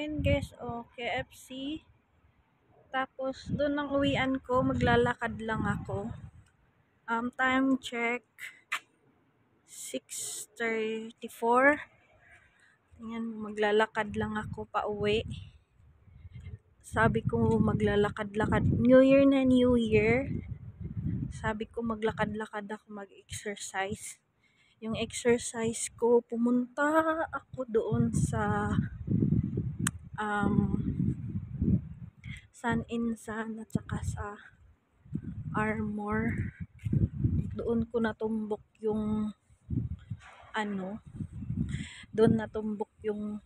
Ayan guys, KFC. Tapos doon ang uwian ko, maglalakad lang ako. Time check 6:34. Ayan, maglalakad lang ako pa uwi. Sabi ko maglalakad-lakad. New Year na New Year. Sabi ko maglakad-lakad ako, mag-exercise. Yung exercise ko, pumunta ako doon sa Sun Insan at saka sa Armor. Doon ko natumbok yung doon natumbok yung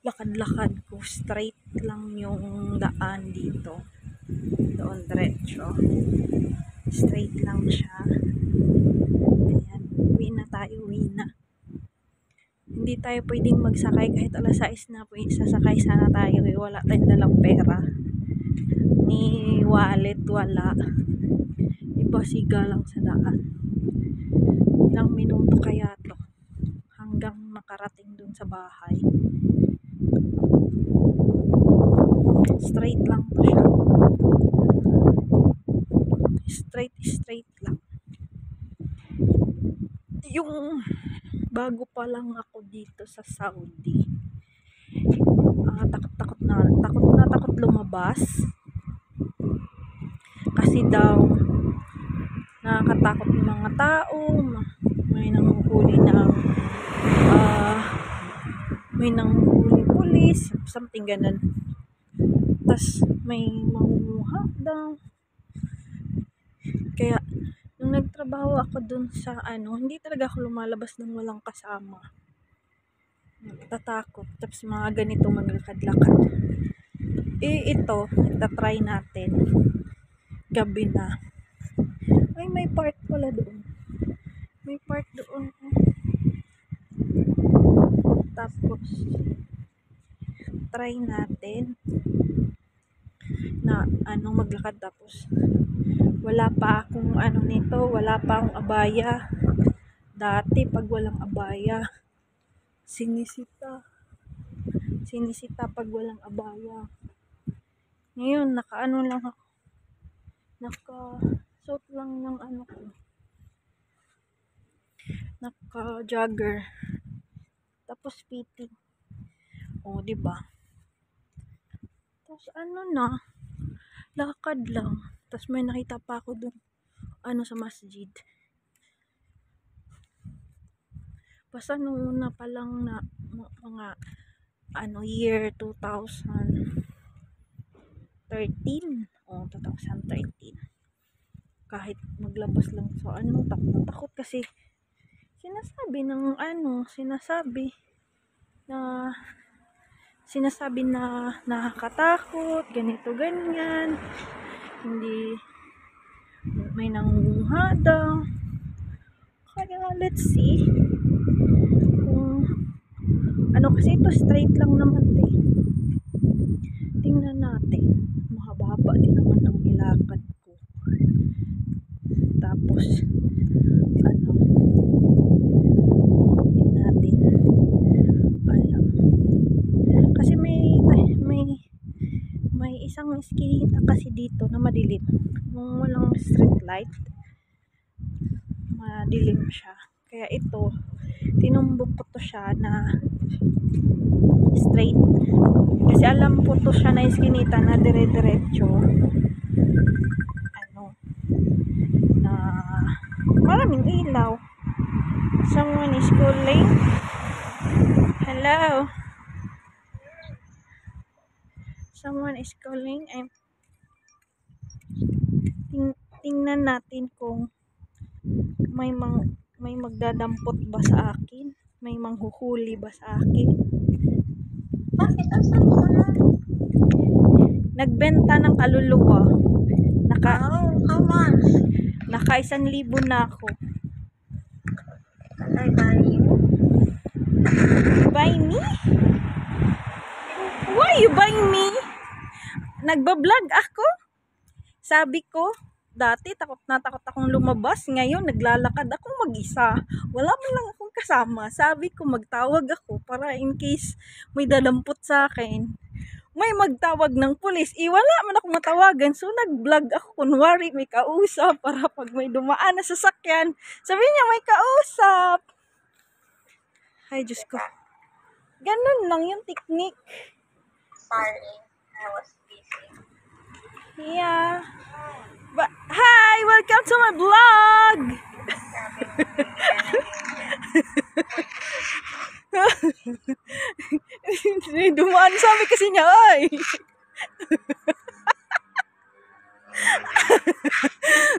lakad-lakad ko. Straight lang yung daan dito. Doon diretso. Straight lang siya. Ayan, uwi na tayo, uwi na. Hindi tayo pwedeng magsakay kahit alas 6 na, sasakay sana tayo. Wala tayong dalang pera. Ni wallet, wala. Ipasiga lang sa daan. Ilang minuto kaya to hanggang makarating dun sa bahay. Straight lang to siya. Straight lang. Yung bago pa lang ako dito sa Saudi, takot na lumabas kasi daw nakakatakot ng mga tao, may nanguhuli pulis, something ganun. Tas may mangunguha daw. Kaya nung nagtrabaho ako dun sa hindi talaga ako lumalabas ng walang kasama. Natatakot. Tapos mga ganito maglakad-lakad. Ito, itatry natin. Gabi na. Ay, may park pala doon. May park doon. Tapos, try natin na maglakad. Tapos, wala pa akong nito, wala pa akong abaya. Dati, pag walang abaya, sinisita pag walang abaya. Ngayon, lang ako. Naka-suot lang ng ko. Naka-jogger. Tapos fitting. O, diba? Tapos lakad lang. Tapos may nakita pa ako dun, sa masjid. Basta nung una pa lang na mga year 2013 o 2013, kahit maglabas lang sa takot kasi sinasabi na nakakatakot, ganito ganyan, hindi may nangunguha daw. Kaya let's see kung kasi ito straight lang naman tingnan natin. Mahaba-haba din naman ng nilakad ko. Tapos hindi natin alam kasi may isang eskinita kasi dito na madilim. Kung walang street light, madilim siya. Kaya ito, tinumbok ko to siya na straight. Kasi alam po to siya na eskinita na dire-diretso. Na maraming ilaw. Someone is calling. Hello. Someone is calling. Tingnan natin kung may magdadampot ba sa akin, may manghuhuli ba sa akin. Bakit nagbenta ng kaluluwa? How much? Naka 1,000 na ako. Can I buy you? Buy me? Why you buy me? Nagbablog ako. Sabi ko, dati takot akong lumabas. Ngayon, naglalakad ako mag-isa. Wala man lang akong kasama. Sabi ko magtawag ako para in case may dalampot sa akin. May magtawag ng pulis. Wala man ako matawagan. So nag-vlog ako. Kunwari may kausap para pag may dumaan na sasakyan. Sabi niya may kausap. Ay, Diyos ko. Ganun lang yung technique. Sorry, I was busy. Yeah. Hi! Welcome to my vlog! Dumaan sa amin kasi niya, ay!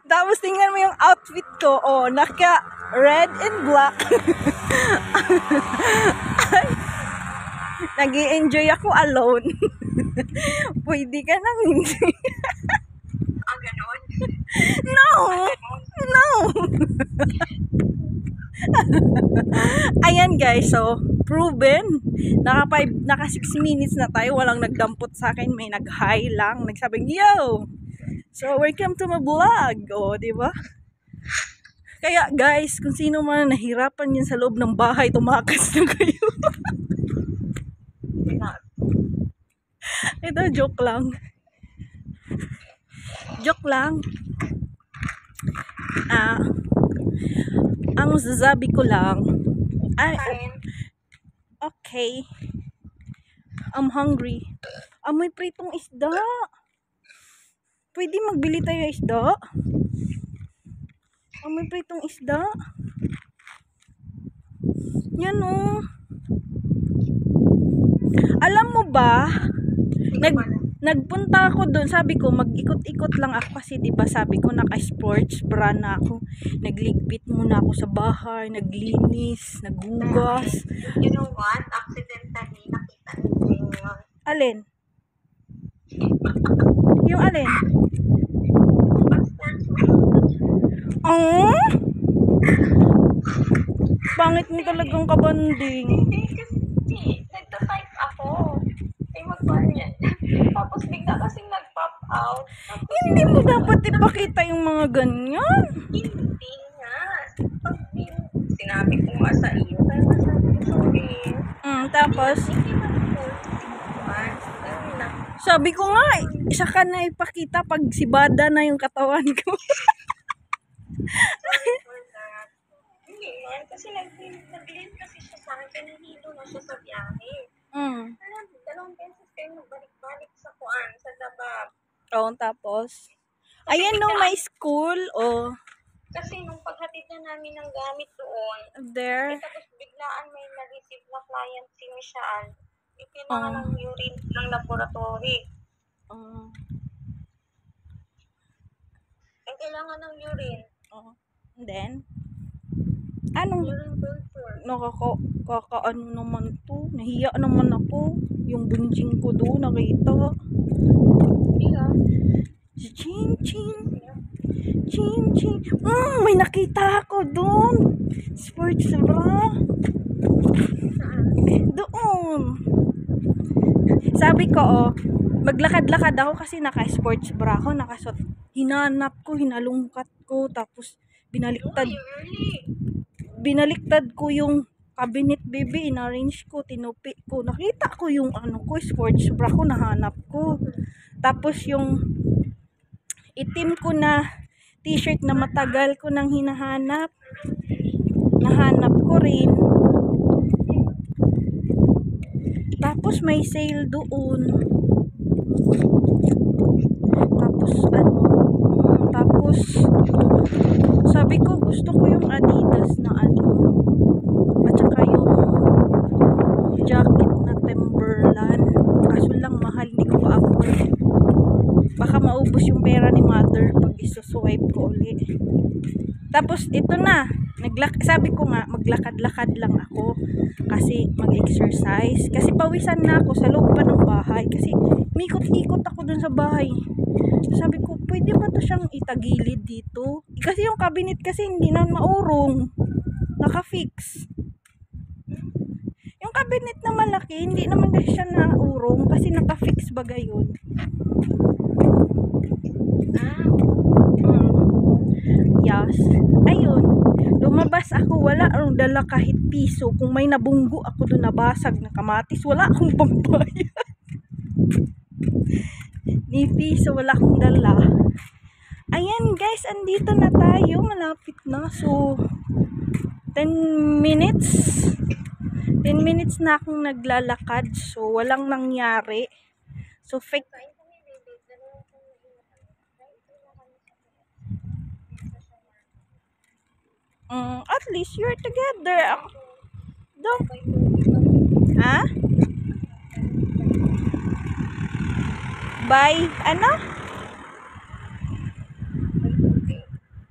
Tapos tingnan mo yung outfit ko. Oh, naka red and black. Nag-i-enjoy ako alone. Pwede ka nang hindi. Ah, ganon? No! No! Ayan guys, so proven. Naka 6 minutes na tayo. Walang nagdampot sa akin. May nag-hi lang. Nagsabing, yo! So, welcome to my vlog. O, diba? Kaya guys, kung sino man nahirapan yan sa loob ng bahay, tumakas na kayo. Ito, joke lang. Joke lang. Ang sasabi ko lang, okay. I'm hungry. Amoy pritong isda. Pwede magbili tayo isda? Amoy pritong isda. Yan o. Alam mo ba, nagpunta ako doon, sabi ko mag-ikot-ikot lang ako kasi 'di ba sabi ko naka-sports bra na ako. Nagligpit muna ako sa bahay, naglinis, naghugas. You know what? Accidentally nakita ko yun. Alin? Yung alin? Oh? Pangit mo talagang kabanding. Hindi kasi nagta-type ako. Ay magbanyan. Tapos bigla kasing nag-pop out. Tapos, Hindi mo dapat ipakita yung mga ganyan. hindi nga. Pag sinabi ko nga sa iyo, kaya masabi ko sorry. Tapos, Hindi man po. Na. sabi ko nga, isa ka na ipakita pag sibada na yung katawan ko. For that. Hindi man. Kasi nag-lead kasi siya sa akin. Kanahilo na siya sa biyahe. Dalawang beses kayo magbalik-balik sa kuan, sa labab. Oo, tapos, ayan no, may school, oh, Kasi nung paghatid na namin ng gamit doon, there. tapos biglaan may na-receive na client si Michelle. Yung kailangan ng urine ng laboratory. Ang kailangan ng urine. And then, anong, Urine culture. kakaano naman to, nahiya naman ako, yung bunjing ko doon, nakita. Yeah. Ching, ching. Ching, ching. May nakita ako doon. Sports bra. Doon. Sabi ko, oh, maglakad-lakad ako kasi naka-sports bra ako, nakasot. Hinanap ko, hinalungkat ko, tapos binaliktad ko yung cabinet, baby, in-arrange ko, tinupi ko. Nakita ko yung ano ko, sports bra ko, nahanap ko. Tapos yung itim ko na t-shirt na matagal ko nang hinahanap. Nahanap ko rin. Tapos may sale doon. Tapos sabi ko gusto ko yung Adidas na ano. At saka yung jacket na Timberland. Kaso lang mahal, hindi ko pa afford. Baka maubos yung pera ni mother pag isuswipe ko ulit. Tapos ito na, sabi ko nga maglakad-lakad lang ako kasi mag-exercise. Kasi pawisan na ako sa loob pa ng bahay kasi mikot-ikot ako dun sa bahay. Sabi ko, pwede ba to siyang itagilid dito? Kasi yung cabinet kasi hindi na maurong. Naka-fix. Yung cabinet na malaki, hindi naman kasi siya naurong kasi naka-fix ba gayon. Yes. Ayun. Lumabas ako. Wala akong dala kahit piso. Kung may nabunggo ako doon nabasag na kamatis, wala akong pambayad. Ni piso, wala akong dala. Ayan guys, andito na tayo. Malapit na. So, 10 minutes. 10 minutes na akong naglalakad. So, walang nangyari. So, fake. At least you're together. Don't. Ha? Bye. Ano?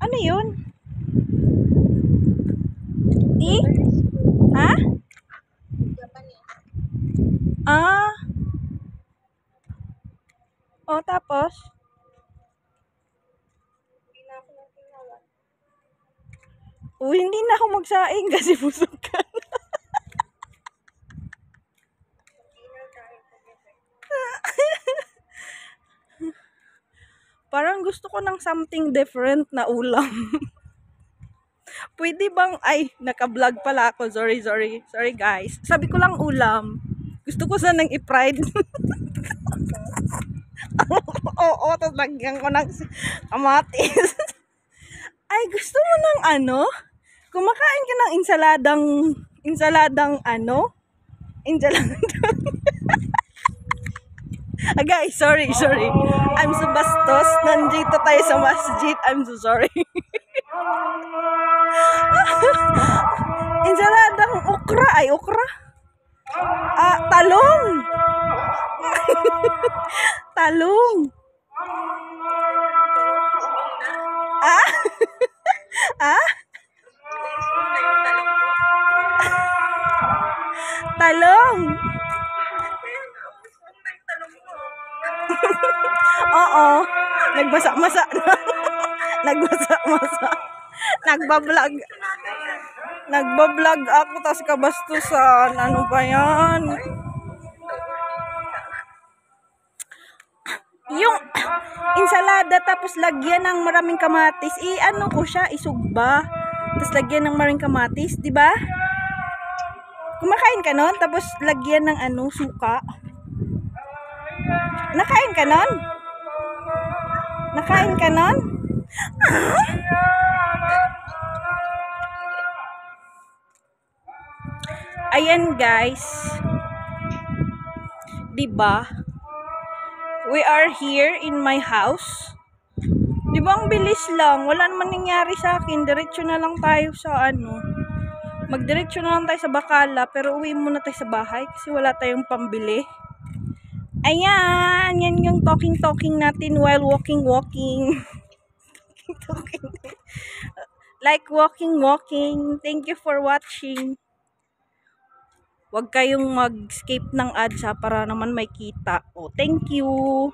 Ano yun? Di? Ha? Ah. O, tapos? Hindi na ako magsaing kasi busog ka. Parang gusto ko ng something different na ulam. Pwede bang, ay, naka-vlog pala ako. Sorry guys. Sabi ko lang ulam. Gusto ko sanang i-fried. Oo, tapos lagyan ko ng kamatis. Ay, gusto mo ng ano? Kumakain ka ng insaladang ano? Insaladang. Guys, sorry. I'm so bastos. Nandito tayo sa masjid. I'm so sorry. Insaladang okra. Ay, okra. Talong. Talong. Talong. Oo. Nagbasa-masa na. Nagbasa-masa. Nagbablog ako tapos kabastusan. Ano ba yan? Yung insalada tapos lagyan ng maraming kamatis. Ano ko siya, isugba. Tapos lagyan ng maraming kamatis, 'di ba? Kumakain ka nun, tapos lagyan ng ano, suka. Nakain ka nun? Nakain ka nun? Ayan guys. 'Di ba? We are here in my house. 'Di ba ang bilis lang? Wala naman nangyari sa akin. Diretso na lang tayo sa ano. Magdiretso na lang tayo sa Bacala, pero uwi muna tayo sa bahay kasi wala tayong pambili. Ayan, yan yung talking natin while walking. Like walking. Thank you for watching. Huwag kayong mag-skip ng ads ha, para naman may kita. Oh, thank you.